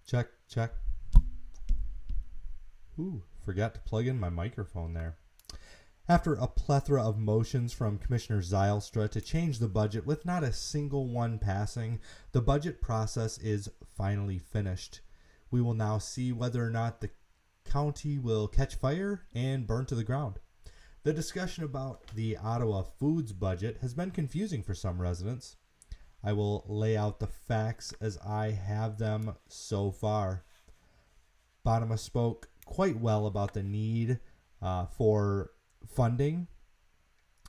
Check, check. Ooh, forgot to plug in my microphone there. After a plethora of motions from Commissioner Zylstra to change the budget with not a single one passing, the budget process is finally finished. We will now see whether or not the county will catch fire and burn to the ground. The discussion about the Ottawa Foods budget has been confusing for some residents. I will lay out the facts as I have them so far. Bonnema spoke quite well about the need for funding,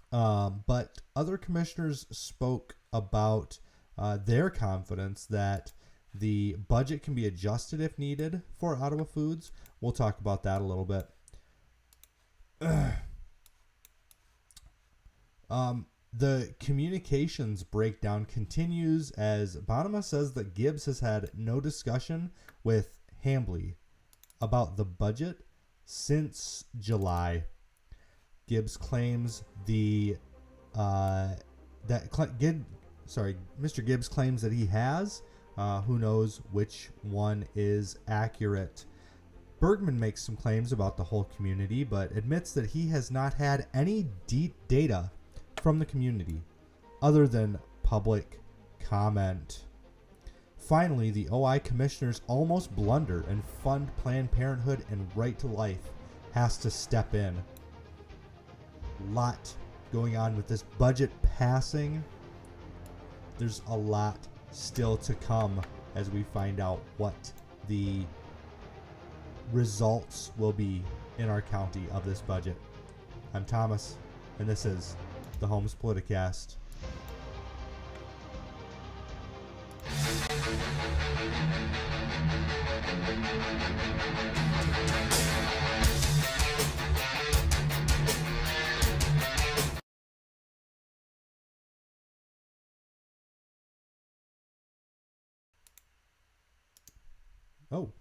but other commissioners spoke about their confidence that the budget can be adjusted if needed for Ottawa Foods. We'll talk about that a little bit. The communications breakdown continues as Bonnema says that Gibbs has had no discussion with Hambley about the budget since July. Gibbs claims Mr. Gibbs claims that he has. Who knows which one is accurate? Bergman makes some claims about the whole community, but admits that he has not had any deep data from the community other than public comment. Finally, the OI commissioners almost blunder and fund Planned Parenthood and Right to Life has to step in. Lot going on with this budget passing. There's a lot still to come as we find out what the results will be in our county of this budget. I'm Thomas, and this is the Homes Politicast. Oh,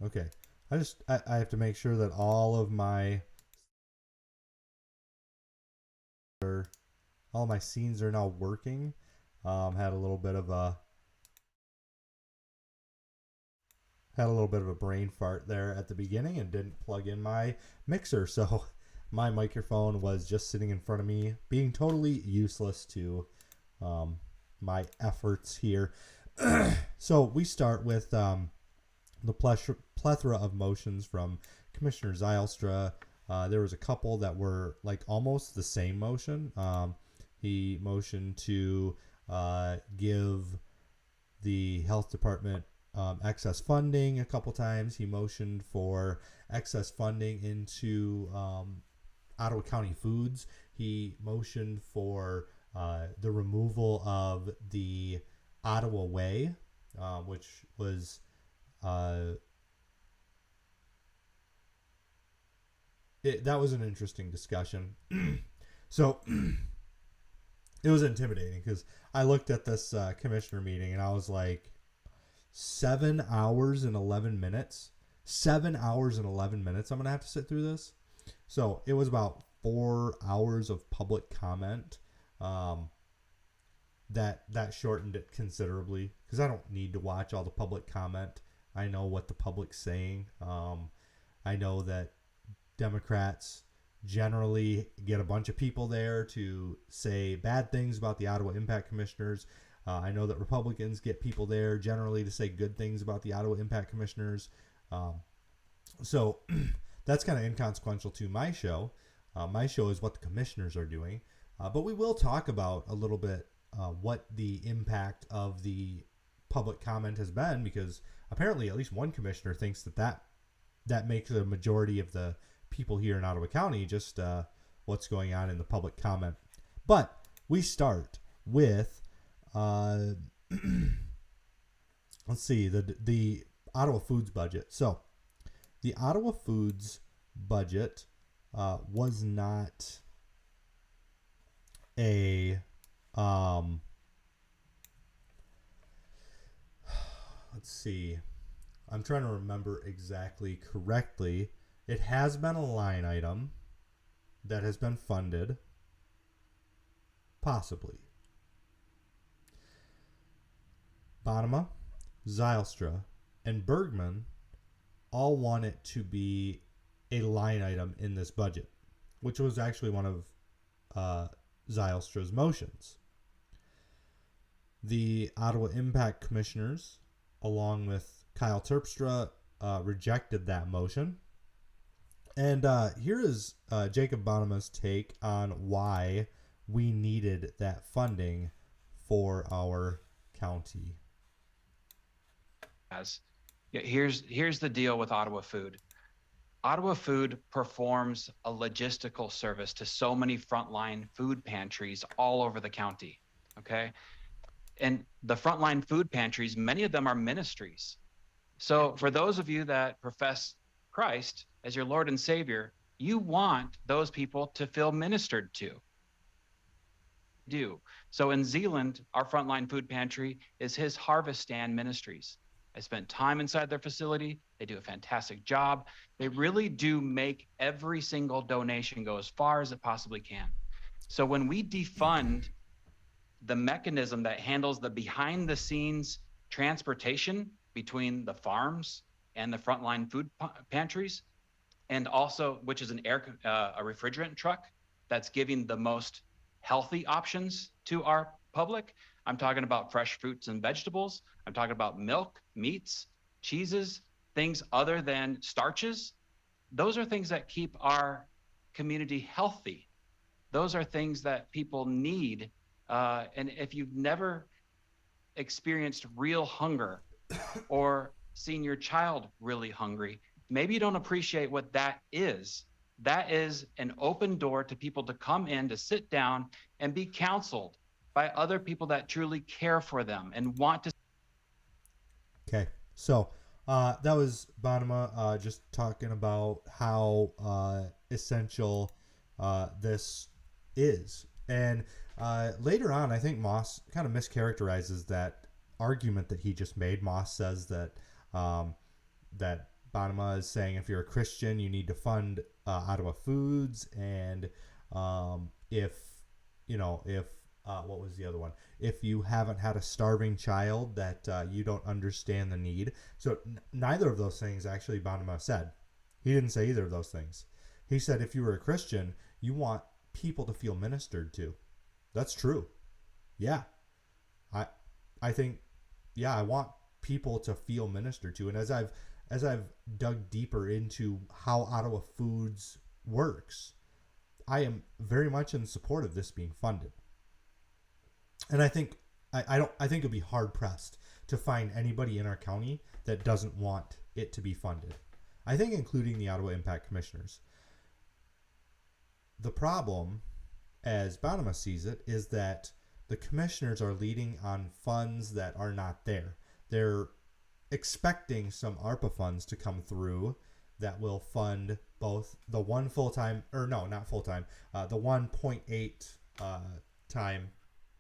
okay. I have to make sure that all my scenes are now working. Had a little bit of a brain fart there at the beginning and didn't plug in my mixer, so my microphone was just sitting in front of me, being totally useless to my efforts here. So we start with the plethora of motions from Commissioner Zylstra. There was a couple that were like almost the same motion. He motioned to give the health department excess funding a couple times. He motioned for excess funding into Ottawa Foods. He motioned for the removal of the Ottawa Way, which was that was an interesting discussion. So it was intimidating because I looked at this commissioner meeting and I was like, 7 hours and 11 minutes. 7 hours and 11 minutes I'm going to have to sit through this. So it was about 4 hours of public comment. That shortened it considerably because I don't need to watch all the public comment. I know what the public's saying. I know that Democrats generally get a bunch of people there to say bad things about the Ottawa Impact Commissioners. I know that Republicans get people there generally to say good things about the Ottawa Impact Commissioners. So that's kind of inconsequential to my show. My show is what the commissioners are doing. But we will talk about a little bit what the impact of the public comment has been, because apparently at least one commissioner thinks that makes a majority of the people here in Ottawa County, just what's going on in the public comment. But we start with let's see, the Ottawa Foods budget. So the Ottawa Foods budget was not a let's see, I'm trying to remember exactly correctly. It has been a line item that has been funded, possibly. Bonnema, Zylstra, and Bergman all want it to be a line item in this budget, which was actually one of Zylstra's motions. The Ottawa Impact Commissioners, along with Kyle Terpstra, rejected that motion. And here is Jacob Bonnema's take on why we needed that funding for our county. Here's the deal with Ottawa Food. Ottawa Food performs a logistical service to so many frontline food pantries all over the county, okay? And the frontline food pantries, many of them are ministries. So for those of you that profess Christ as your Lord and Savior, you want those people to feel ministered to. So in Zealand, our frontline food pantry is his Harvest Stand Ministries. I spent time inside their facility. They do a fantastic job. They really do make every single donation go as far as it possibly can. So when we defund the mechanism that handles the behind the scenes transportation between the farms and the frontline food pantries, and also, which is a refrigerant truck that's giving the most healthy options to our public. I'm talking about fresh fruits and vegetables. I'm talking about milk, meats, cheeses, things other than starches. Those are things that keep our community healthy. Those are things that people need. And if you've never experienced real hunger or seen your child really hungry, Maybe you don't appreciate what that is. That is an open door to people to come in, to sit down and be counseled by other people that truly care for them and want to. Okay, so that was Bonnema just talking about how essential this is. And later on, I think Moss kind of mischaracterizes that argument that he just made. Moss says that that Bonnema is saying if you're a Christian, you need to fund Ottawa Foods, and if what was the other one? If you haven't had a starving child, that you don't understand the need. So neither of those things actually Bonnema said. He didn't say either of those things. He said if you were a Christian, you want people to feel ministered to. That's true. Yeah. I think, yeah, I want people to feel ministered to. And as I've dug deeper into how Ottawa Foods works, I am very much in support of this being funded. And I think I think it'll be hard pressed to find anybody in our county that doesn't want it to be funded. I think including the Ottawa Impact Commissioners. The problem, as Bonnema sees it, is that the commissioners are leading on funds that are not there. They're expecting some ARPA funds to come through that will fund both the one full-time, or no, not full-time, the 1.8 time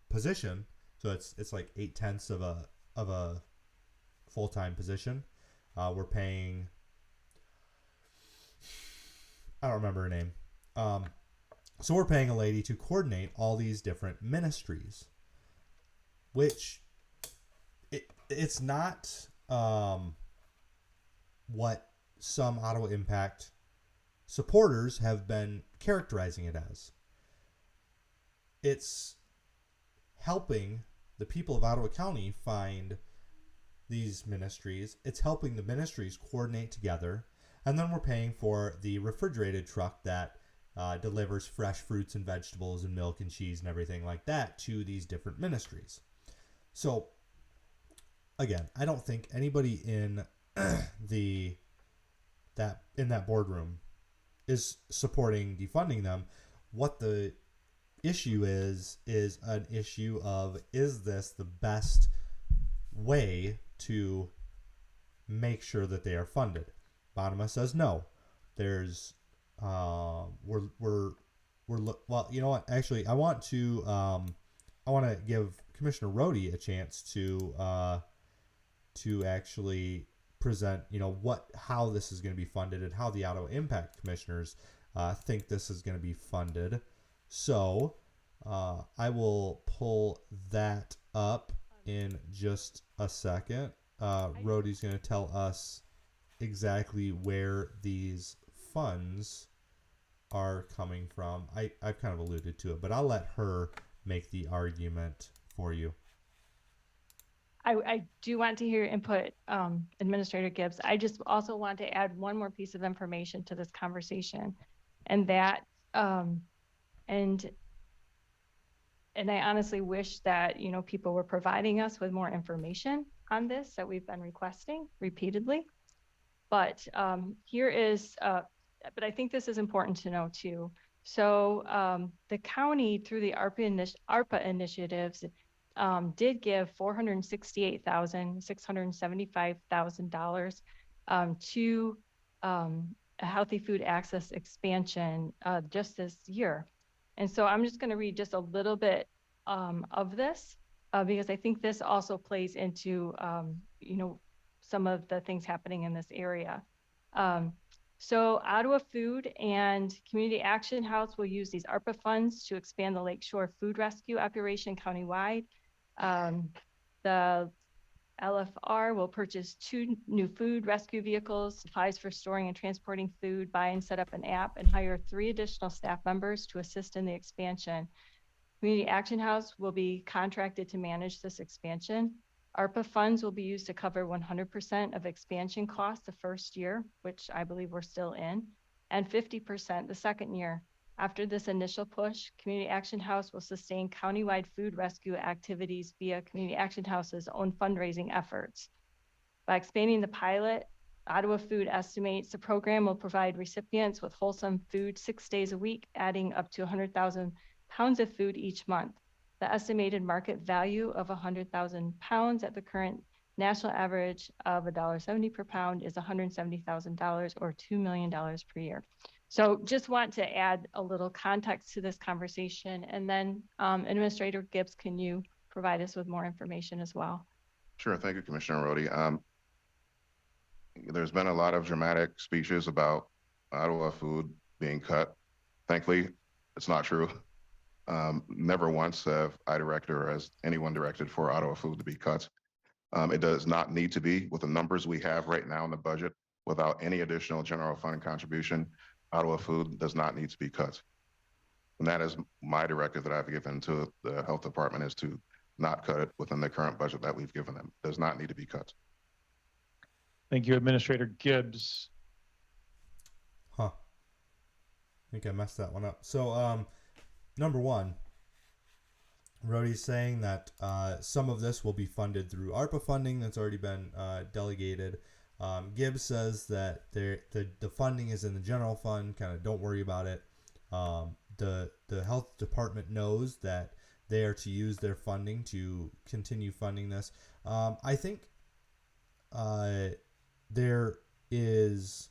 position. So it's like 8/10 of a full-time position. We're paying, I don't remember her name. So we're paying a lady to coordinate all these different ministries, which it's not what some Ottawa Impact supporters have been characterizing it as. It's helping the people of Ottawa County find these ministries. It's helping the ministries coordinate together. And then we're paying for the refrigerated truck that delivers fresh fruits and vegetables and milk and cheese and everything like that to these different ministries. So, again, I don't think anybody in that boardroom is supporting defunding them. What the issue is an issue of, is this the best way to make sure that they are funded? Bonnema says no. There's well, you know what? Actually, I want to give Commissioner Rohde a chance to actually present, how this is going to be funded and how the Ottawa Impact Commissioners think this is going to be funded. So I will pull that up in just a second. Rohde's going to tell us exactly where these funds are coming from. I've kind of alluded to it, but I'll let her make the argument for you. I do want to hear input, Administrator Gibbs. I just also want to add one more piece of information to this conversation, and that, and I honestly wish that, people were providing us with more information on this that we've been requesting repeatedly. But here is, but I think this is important to know too. So the county, through the ARPA initiatives, did give $468,675,000 to a healthy food access expansion just this year. And so I'm just going to read just a little bit of this because I think this also plays into, some of the things happening in this area. So Ottawa Food and Community Action House will use these ARPA funds to expand the Lakeshore Food Rescue operation countywide. The LFR will purchase 2 new food rescue vehicles, supplies for storing and transporting food, buy and set up an app, and hire 3 additional staff members to assist in the expansion. Community Action House will be contracted to manage this expansion. ARPA funds will be used to cover 100% of expansion costs the first year, which I believe we're still in, and 50% the second year. After this initial push, Community Action House will sustain countywide food rescue activities via Community Action House's own fundraising efforts. By expanding the pilot Ottawa Food estimates the program will provide recipients with wholesome food 6 days a week, adding up to 100,000 pounds of food each month. The estimated market value of 100,000 pounds at the current national average of $1.70 per pound is $170,000 or $2 million per year. So just want to add a little context to this conversation. And then Administrator Gibbs, can you provide us with more information as well? Sure. Thank you, Commissioner Rhodey. There's been a lot of dramatic speeches about Ottawa Food being cut. Thankfully, it's not true. Never once have I directed or has anyone directed for Ottawa Food to be cut. It does not need to be. With the numbers we have right now in the budget, without any additional general fund contribution, Ottawa Food does not need to be cut. And that is my directive that I've given to the health department, is to not cut it within the current budget that we've given them. It does not need to be cut. Thank you, Administrator Gibbs. I think I messed that one up. So, number one, Rhodey's saying that some of this will be funded through ARPA funding that's already been delegated. Gibbs says that the funding is in the general fund. Kind of don't worry about it. The health department knows that they are to use their funding to continue funding this. I think there is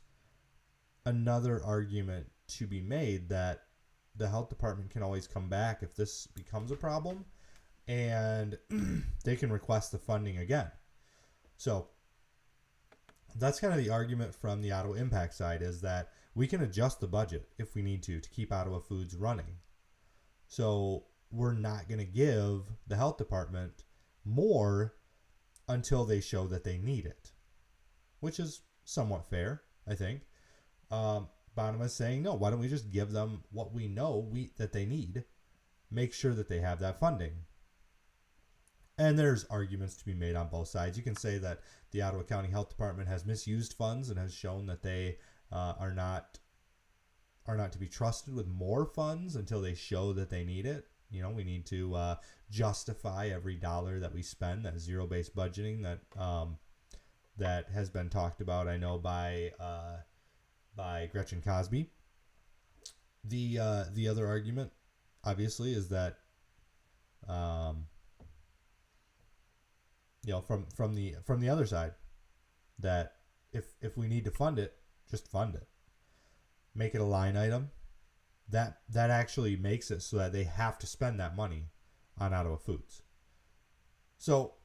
another argument to be made that the health department can always come back if this becomes a problem, and they can request the funding again. So that's kind of the argument from the Ottawa Impact side, is that we can adjust the budget if we need to keep Ottawa Foods running. So we're not going to give the health department more until they show that they need it, which is somewhat fair, I think. Bonnema is saying, no, why don't we just give them what we know that they need, make sure that they have that funding. And there's arguments to be made on both sides. You can say that the Ottawa County Health Department has misused funds and has shown that they are not to be trusted with more funds until they show that they need it. You know, we need to justify every dollar that we spend. That zero-based budgeting that has been talked about, I know, by Gretchen Cosby. The other argument, obviously, is that from the other side, that if we need to fund it, just fund it. Make it a line item. That actually makes it so that they have to spend that money on Ottawa Foods. So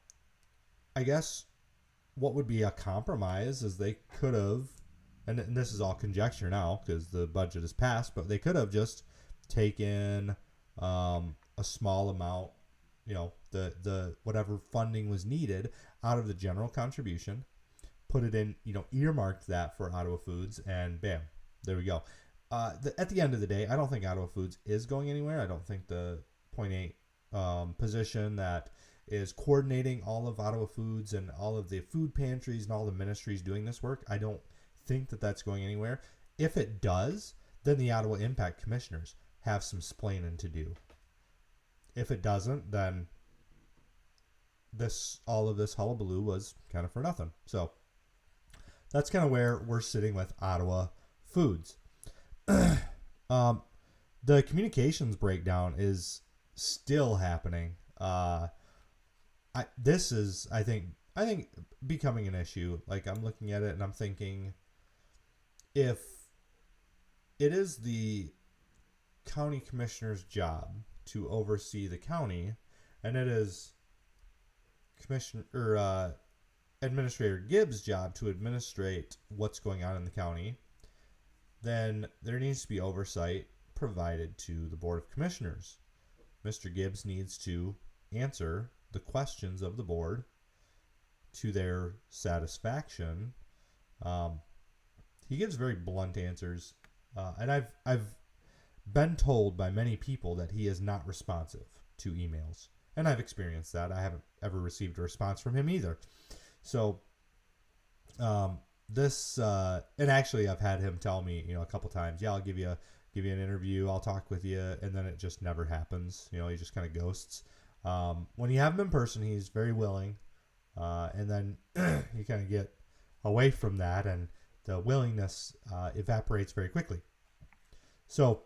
I guess what would be a compromise is they could have, and this is all conjecture now because the budget is passed, but they could have just taken a small amount, the whatever funding was needed out of the general contribution, put it in, earmarked that for Ottawa Foods, and bam, there we go. At the end of the day, I don't think Ottawa Foods is going anywhere. I don't think the 0.8 position that is coordinating all of Ottawa Foods and all of the food pantries and all the ministries doing this work, I don't think that that's going anywhere. If it does, then the Ottawa Impact Commissioners have some splaining to do. If it doesn't, then all of this hullabaloo was kind of for nothing. So that's kind of where we're sitting with Ottawa Foods. The communications breakdown is still happening. This is, I think, becoming an issue. Like, I'm looking at it and I'm thinking, if it is the county commissioner's job to oversee the county, and it is Administrator Gibbs' job to administrate what's going on in the county, then there needs to be oversight provided to the Board of Commissioners. Mr. Gibbs needs to answer the questions of the board to their satisfaction. He gives very blunt answers, and I've been told by many people that he is not responsive to emails, and I've experienced that. I haven't ever received a response from him either. So and actually I've had him tell me, a couple times, yeah, I'll give you an interview, I'll talk with you, and then it just never happens. He just kind of ghosts. When you have him in person, he's very willing, and then you kind of get away from that, and the willingness evaporates very quickly. So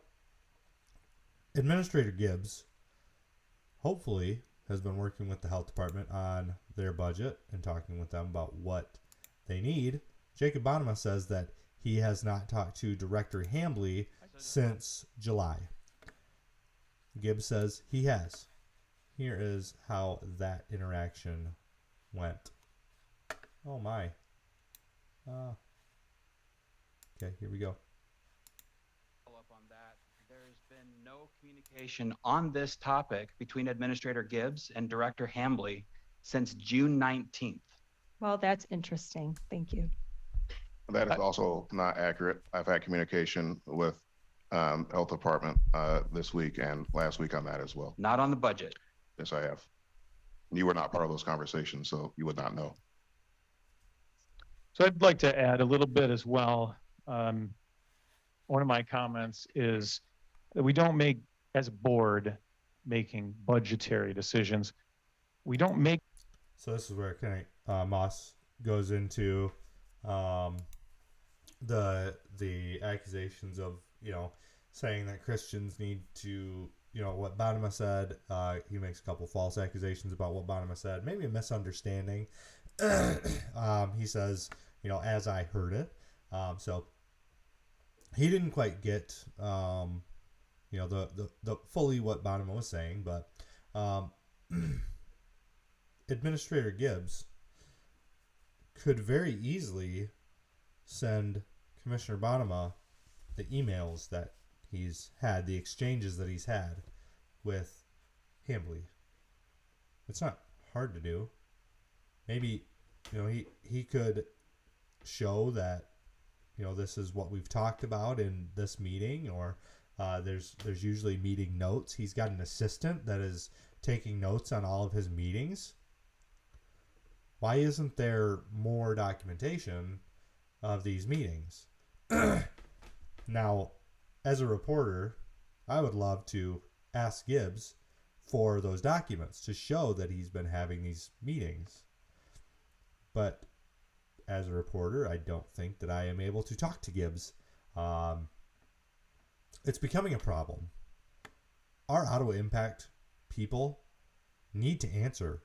Administrator Gibbs hopefully has been working with the health department on their budget and talking with them about what they need. Jacob Bonnema says that he has not talked to Director Hambley since July. Gibbs says he has. Here is how that interaction went. Oh my. Okay, here we go. Follow up on that. There's been no communication on this topic between Administrator Gibbs and Director Hambley since June 19th. Well, that's interesting. Thank you. That is also not accurate. I've had communication with health department this week and last week on that as well. Not on the budget. Yes, I have. You were not part of those conversations, so you would not know. So I'd like to add a little bit as well. One of my comments is that we don't make, as a board, making budgetary decisions. We don't make. So this is where kind of Moss goes into the accusations of, you know, saying that Christians need to, you know, what Bonnema said. He makes a couple false accusations about what Bonnema said, maybe a misunderstanding. He says, you know, as I heard it. So he didn't quite get, you know, the fully what Bonnema was saying, but Administrator Gibbs could very easily send Commissioner Bonnema the emails that he's had, the exchanges that he's had with Hambley. It's not hard to do. Maybe, you know, he could show that, you know, this is what we've talked about in this meeting, or there's usually meeting notes. He's got an assistant that is taking notes on all of his meetings. Why isn't there more documentation of these meetings? Now, as a reporter, I would love to ask Gibbs for those documents to show that he's been having these meetings. But as a reporter, I don't think that I am able to talk to Gibbs. It's becoming a problem. Our Ottawa Impact people need to answer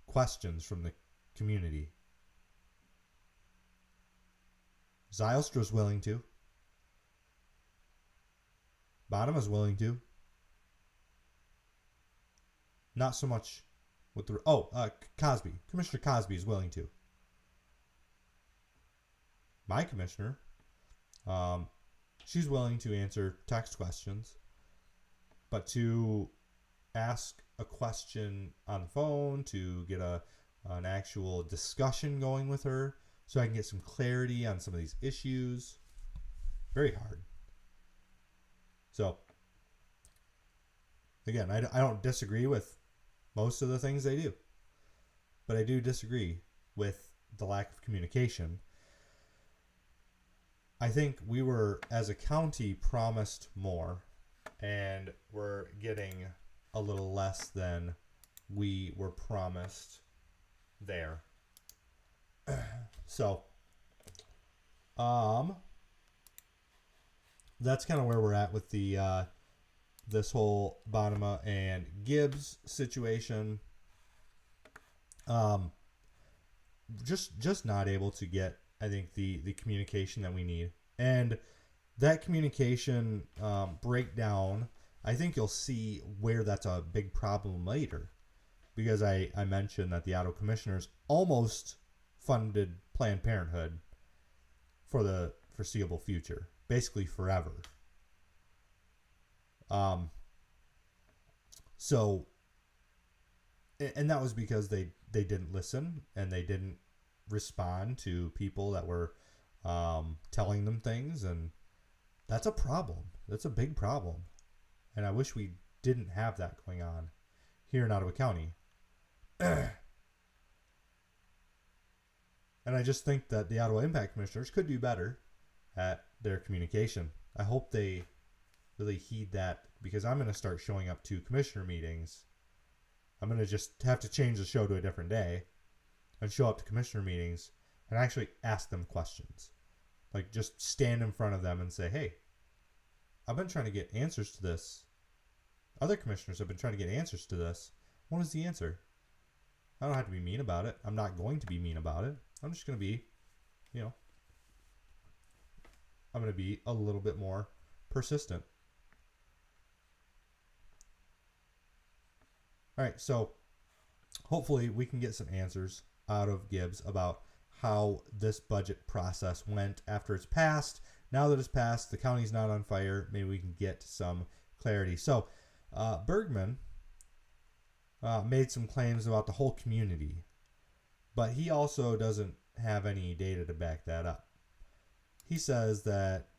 questions from the community. Zylstra's willing to. Bonnema's willing to. Not so much with the... Cosby. Commissioner Cosby is willing to. My commissioner, she's willing to answer text questions, but to ask a question on the phone, to get an actual discussion going with her so I can get some clarity on some of these issues, very hard. So, again, I don't disagree with most of the things they do, but I do disagree with the lack of communication. I think we were, as a county, promised more, and we're getting a little less than we were promised there. So, that's kind of where we're at with the this whole Bonnema and Gibbs situation. Just not able to get, I think, the communication that we need. And that communication breakdown, I think you'll see where that's a big problem later. Because I mentioned that the Ottawa Commissioners almost funded Planned Parenthood for the foreseeable future. Basically forever. So, and that was because they didn't listen and they didn't respond to people that were telling them things, and that's a problem. That's a big problem, and I wish we didn't have that going on here in Ottawa County. And I just think that the Ottawa Impact Commissioners could do better at their communication. I hope they really heed that, because I'm going to start showing up to commissioner meetings. I'm going to just have to change the show to a different day and show up to commissioner meetings and actually ask them questions. Like, just stand in front of them and say, hey, I've been trying to get answers to this. Other commissioners have been trying to get answers to this. What is the answer? I don't have to be mean about it. I'm not going to be mean about it. I'm just going to be, I'm going to be a little bit more persistent. All right, so hopefully we can get some answers out of Gibbs about how this budget process went after it's passed. Now that it's passed, the county's not on fire. Maybe we can get some clarity. So Bergman made some claims about the whole community, but he also doesn't have any data to back that up. He says that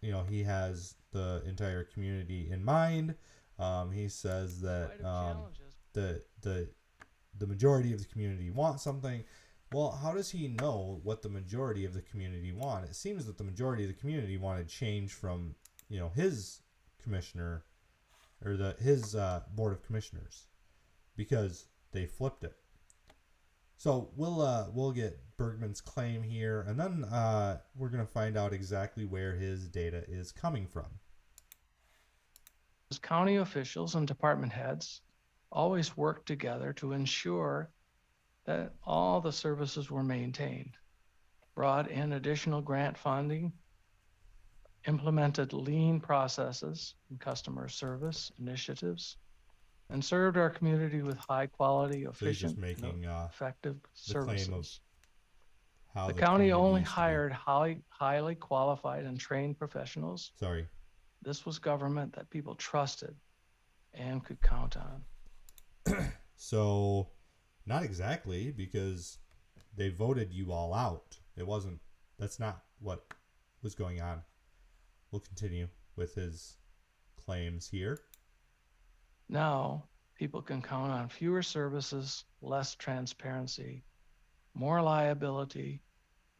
he has the entire community in mind. He says that the majority of the community wants something. Well, how does he know what the majority of the community want? It seems that the majority of the community wanted change from his commissioner or his board of commissioners, because they flipped it. So we'll get Bergman's claim here, and then we're going to find out exactly where his data is coming from. County officials and department heads always worked together to ensure that all the services were maintained, brought in additional grant funding, implemented lean processes and customer service initiatives, and served our community with high quality, efficient, and effective services. The county only hired highly qualified and trained professionals. This was government that people trusted and could count on. So, not exactly, because they voted you all out. That's not what was going on. We'll continue with his claims here. Now, people can count on fewer services, less transparency, more liability,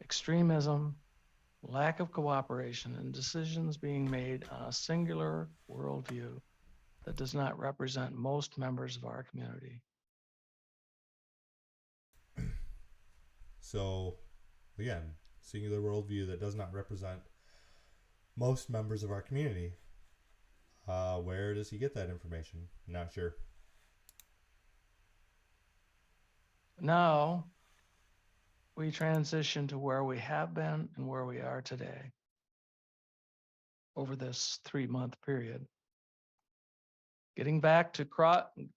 extremism, lack of cooperation, and decisions being made on a singular worldview that does not represent most members of our community. So, again, singular worldview that does not represent most members of our community. Where does he get that information? Not sure. Now, we transition to where we have been and where we are today over this 3-month period. Getting back to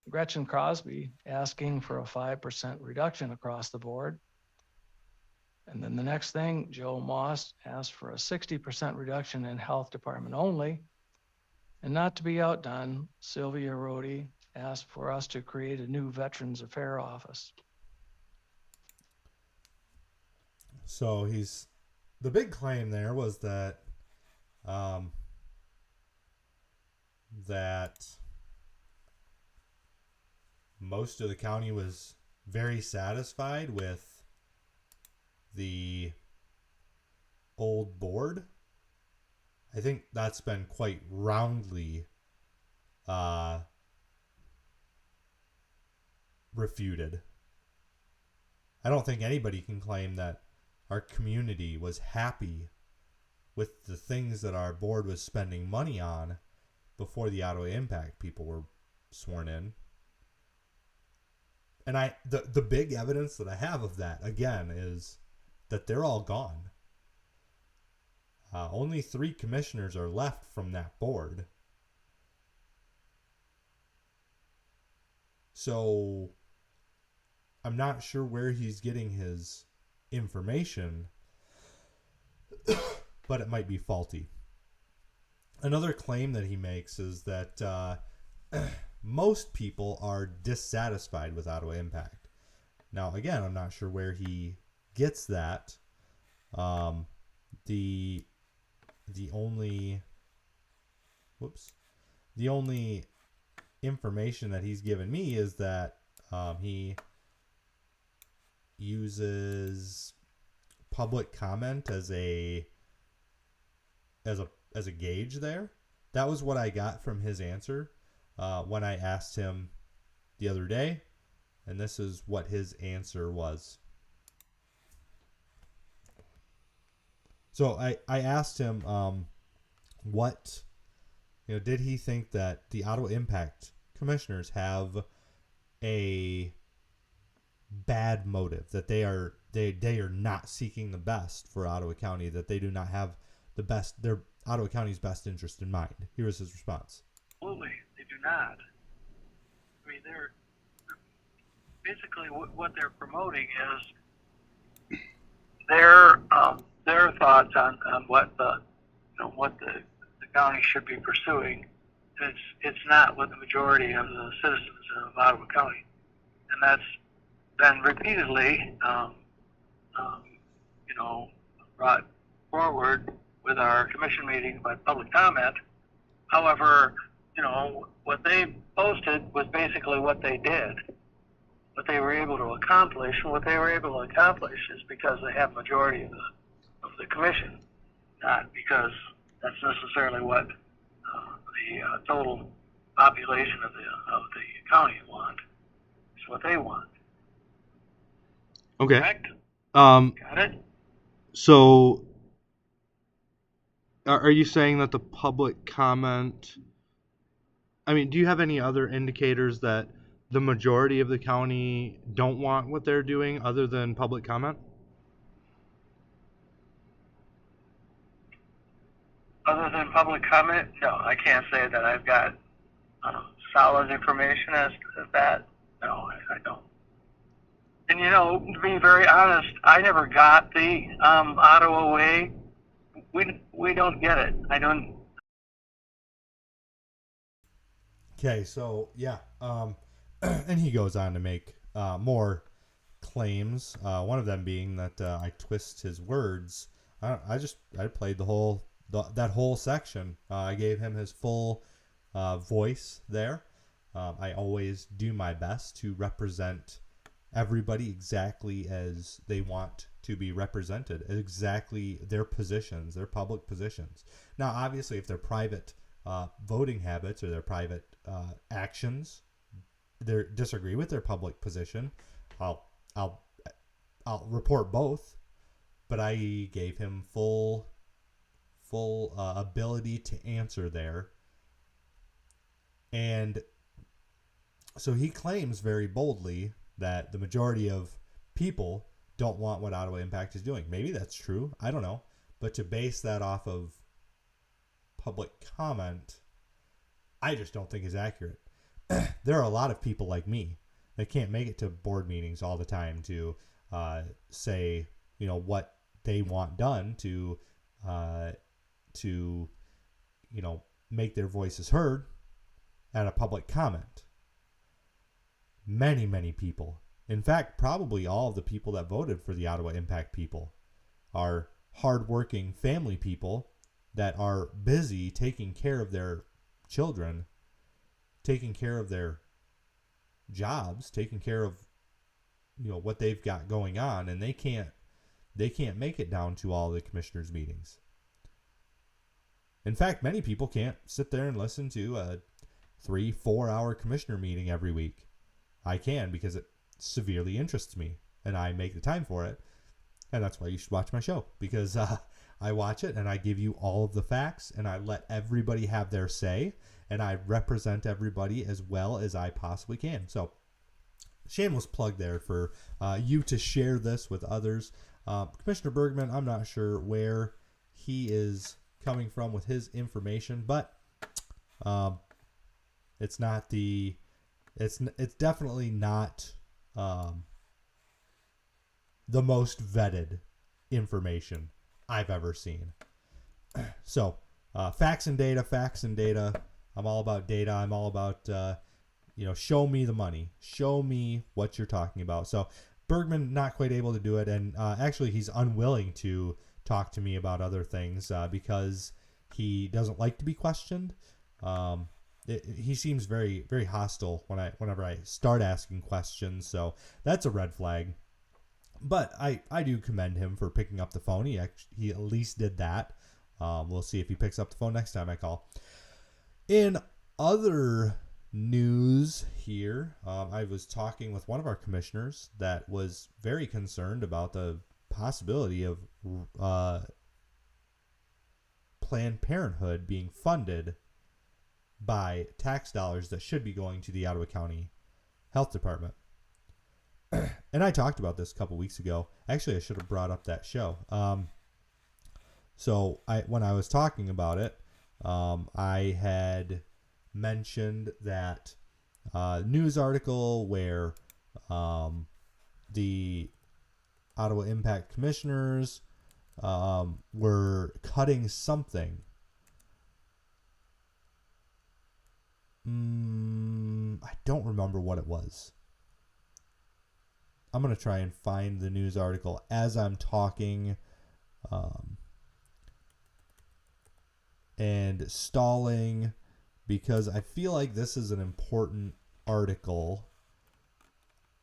Gretchen Crosby asking for a 5% reduction across the board. And then the next thing, Joe Moss asked for a 60% reduction in health department only. And not to be outdone, Sylvia Rhodey asked for us to create a new Veterans Affairs office. So the big claim there was that most of the county was very satisfied with the old board. I think that's been quite roundly refuted. I don't think anybody can claim that our community was happy with the things that our board was spending money on before the Ottawa Impact people were sworn in. And the big evidence that I have of that, again, is that they're all gone. Only 3 commissioners are left from that board. So I'm not sure where he's getting his information, but it might be faulty. Another claim that he makes is that most people are dissatisfied with Ottawa Impact. Now, again, I'm not sure where he gets that. The only information that he's given me is that he uses public comment as a gauge there. That was what I got from his answer when I asked him the other day, and this is what his answer was. So I asked him what, did he think that the Ottawa Impact commissioners have a bad motive, that they are not seeking the best for Ottawa County, that they do not have their Ottawa County's best interest in mind. Here is his response. Absolutely, they do not. I mean, they're basically what they're promoting is their thoughts on what the county should be pursuing. It's not what the majority of the citizens of Ottawa County, and that's been repeatedly brought forward with our commission meeting by public comment. However, what they posted was basically what they did, what they were able to accomplish, and what they were able to accomplish is because they have majority of the commission, not because that's necessarily what the total population of the county want. It's what they want. Okay. Correct? Got it? So, are you saying that the public comment? I mean, do you have any other indicators that the majority of the county don't want what they're doing other than public comment? Other than public comment, no, I can't say that I've got solid information as to that. No, I don't. And to be very honest, I never got the Ottawa way. We don't get it. I don't. Okay, so yeah, and he goes on to make more claims. One of them being that I twist his words. I played that whole section. I gave him his full voice there. I always do my best to represent everybody exactly as they want to be represented, exactly their positions, their public positions. Now, obviously, if they're private voting habits or their private actions disagree with their public position, I'll report both. But I gave him full ability to answer there, and so he claims very boldly that the majority of people don't want what Ottawa Impact is doing. Maybe that's true. I don't know. But to base that off of public comment, I just don't think is accurate. There are a lot of people like me that can't make it to board meetings all the time to say, what they want done to make their voices heard at a public comment. Many, many people. In fact, probably all of the people that voted for the Ottawa Impact people are hardworking family people that are busy taking care of their children, taking care of their jobs, taking care of what they've got going on, and they can't make it down to all the commissioners' meetings. In fact, many people can't sit there and listen to a 3-4 hour commissioner meeting every week. I can, because it severely interests me and I make the time for it. And that's why you should watch my show, because I watch it and I give you all of the facts and I let everybody have their say and I represent everybody as well as I possibly can. So shameless plug there for you to share this with others. Commissioner Bergman, I'm not sure where he is coming from with his information, but it's definitely not the most vetted information I've ever seen. So facts and data. I'm all about data. I'm all about show me the money, show me what you're talking about. So Bergman not quite able to do it, and actually he's unwilling to talk to me about other things because he doesn't like to be questioned. He seems very, very hostile whenever I start asking questions, so that's a red flag. But I do commend him for picking up the phone. He at least did that. We'll see if he picks up the phone next time I call. In other news here, I was talking with one of our commissioners that was very concerned about the possibility of Planned Parenthood being funded by tax dollars that should be going to the Ottawa County Health Department. And I talked about this a couple weeks ago. Actually, I should have brought up that show. So when I was talking about it, I had mentioned that news article where the Ottawa Impact Commissioners were cutting something. I don't remember what it was. I'm going to try and find the news article as I'm talking. And stalling, because I feel like this is an important article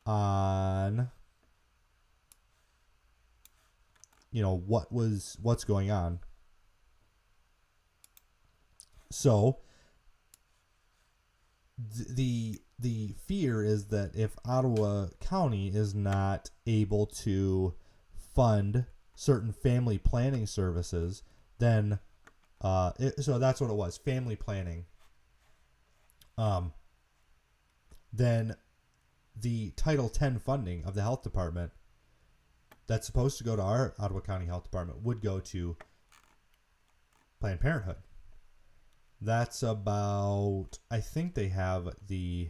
on, you know, what's going on. So the fear is that if Ottawa County is not able to fund certain family planning services, then so that's what it was, family planning. Then the Title 10 funding of the health department that's supposed to go to our Ottawa County Health Department would go to Planned Parenthood. That's about, I think they have the,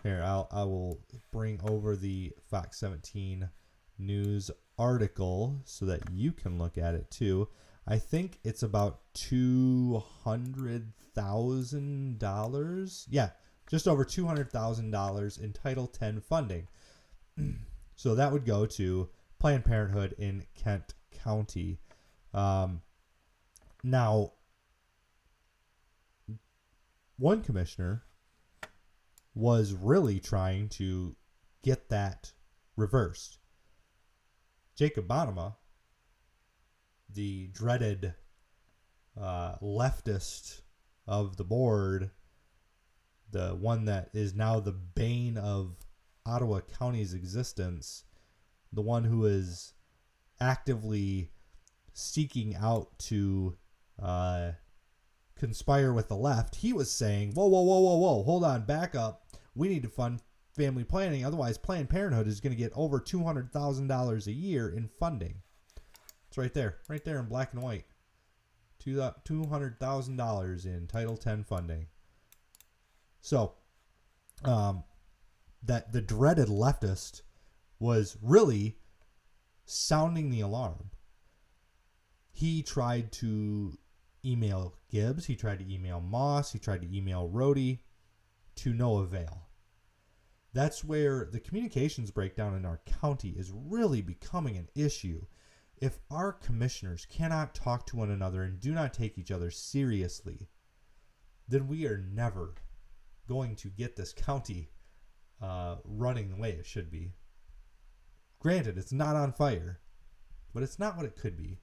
here, I will bring over the Fox 17 news article so that you can look at it too. I think it's about $200,000. Yeah, just over $200,000 in Title 10 funding. So that would go to Planned Parenthood in Kent County. Now, one commissioner was really trying to get that reversed. Jacob Bonnema, the dreaded leftist of the board, the one that is now the bane of Ottawa County's existence, the one who is actively seeking out to conspire with the left, he was saying, whoa, hold on, back up. We need to fund family planning. Otherwise, Planned Parenthood is going to get over $200,000 a year in funding. It's right there in black and white. $200,000 in Title 10 funding. So, that the dreaded leftist was really sounding the alarm. He tried to email Gibbs. He tried to email Moss. He tried to email Rohde, to no avail. That's where the communications breakdown in our county is really becoming an issue. If our commissioners cannot talk to one another and do not take each other seriously, then we are never going to get this county running the way it should be. Granted, it's not on fire, but it's not what it could be.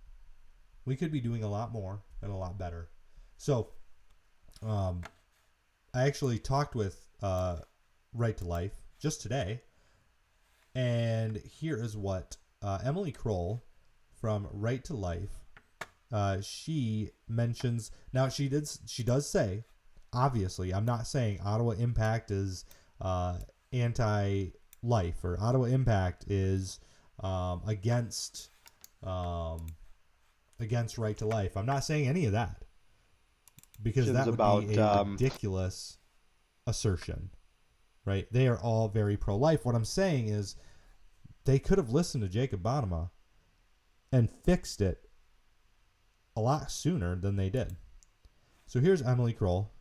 We could be doing a lot more and a lot better. So, I actually talked with Right to Life just today, and here is what Emily Kroll from Right to Life, she mentions. Now she does say, obviously, I'm not saying Ottawa Impact is anti-life or Ottawa Impact is against Right to Life. I'm not saying any of that, because that would be a ridiculous assertion, right? They are all very pro-life. What I'm saying is they could have listened to Jacob Bonnema and fixed it a lot sooner than they did. So here's Emily Kroll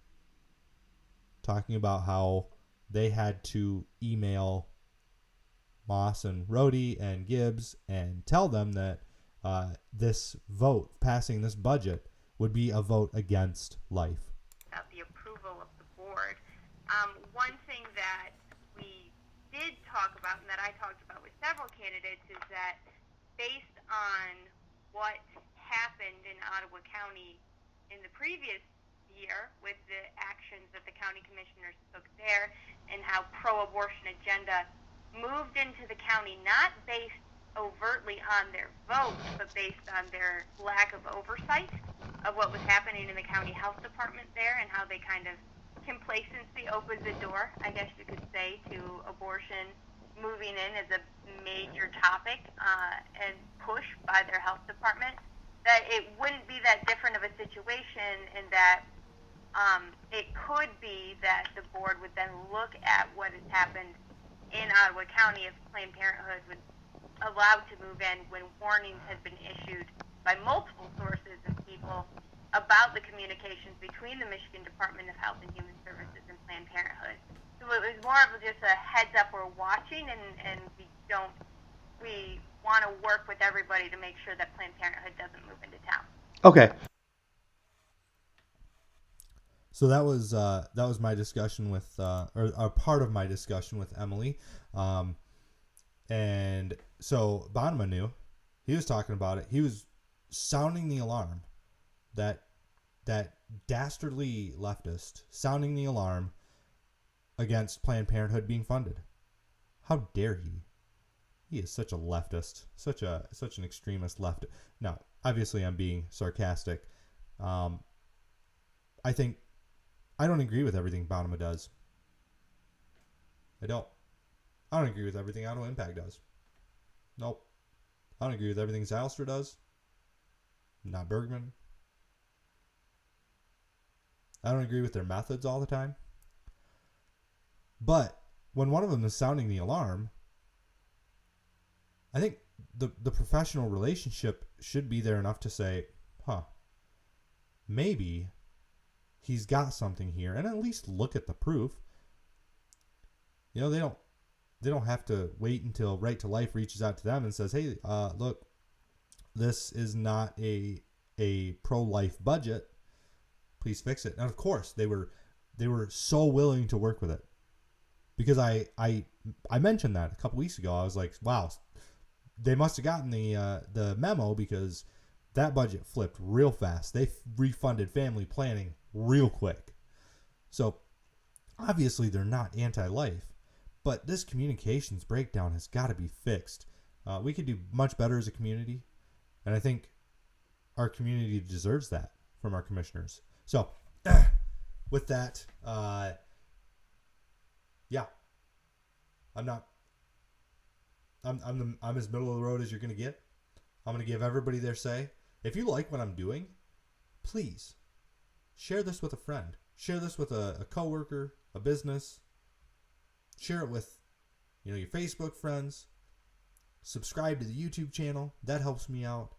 talking about how they had to email Moss and Rohde and Gibbs and tell them that this vote, passing this budget, would be a vote against life. The approval of the board. One thing that we did talk about, and that I talked about with several candidates, is that based on what happened in Ottawa County in the previous year with the actions that the county commissioners took there and how pro-abortion agenda moved into the county, not based overtly on their vote, but based on their lack of oversight, of what was happening in the county health department there and how they kind of complacency opened the door, I guess you could say, to abortion moving in as a major topic and push by their health department, that it wouldn't be that different of a situation in that it could be that the board would then look at what has happened in Ottawa County if Planned Parenthood was allowed to move in when warnings had been issued by multiple sources and people about the communications between the Michigan Department of Health and Human Services and Planned Parenthood. So it was more of just a heads up, we're watching, and we want to work with everybody to make sure that Planned Parenthood doesn't move into town. Okay. So that was my discussion with, or a part of my discussion with Emily, and so Bonnema knew. He was talking about it. He was sounding the alarm. That dastardly leftist sounding the alarm against Planned Parenthood being funded. How dare he? He is such a leftist, such an extremist leftist. Now, obviously, I'm being sarcastic. I don't agree with everything Bonnema does. I don't agree with everything Auto Impact does. Nope. I don't agree with everything Zylstra does. Not Bergman. I don't agree with their methods all the time. But when one of them is sounding the alarm, I think the professional relationship should be there enough to say, maybe he's got something here, and at least look at the proof. You know, they don't have to wait until Right to Life reaches out to them and says, hey, look, this is not a pro-life budget. Please fix it. And of course, they were so willing to work with it, because I mentioned that a couple weeks ago. I was like, wow, they must have gotten the memo, because that budget flipped real fast. They refunded family planning real quick. So obviously they're not anti-life, but this communications breakdown has got to be fixed. We could do much better as a community, and I think our community deserves that from our commissioners. So with that, yeah, I'm as middle of the road as you're going to get. I'm going to give everybody their say. If you like what I'm doing, please share this with a friend. Share this with a coworker, a business. Share it with, your Facebook friends. Subscribe to the YouTube channel. That helps me out.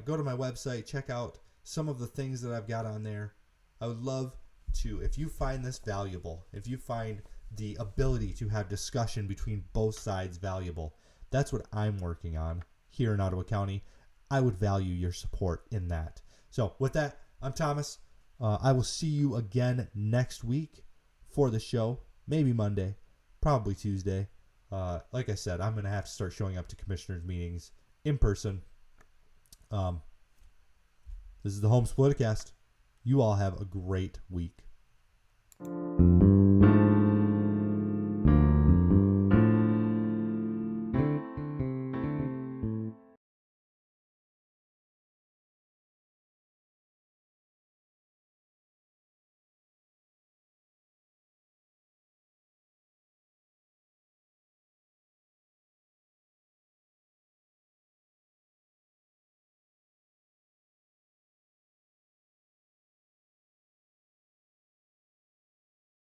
Go to my website. Check out some of the things that I've got on there. I would love to, if you find this valuable, if you find the ability to have discussion between both sides valuable, that's what I'm working on here in Ottawa County. I would value your support in that. So with that, I'm Thomas. I will see you again next week for the show. Maybe Monday, probably Tuesday. Like I said, I'm going to have to start showing up to commissioners' meetings in person. This is the Home Spliticast. You all have a great week.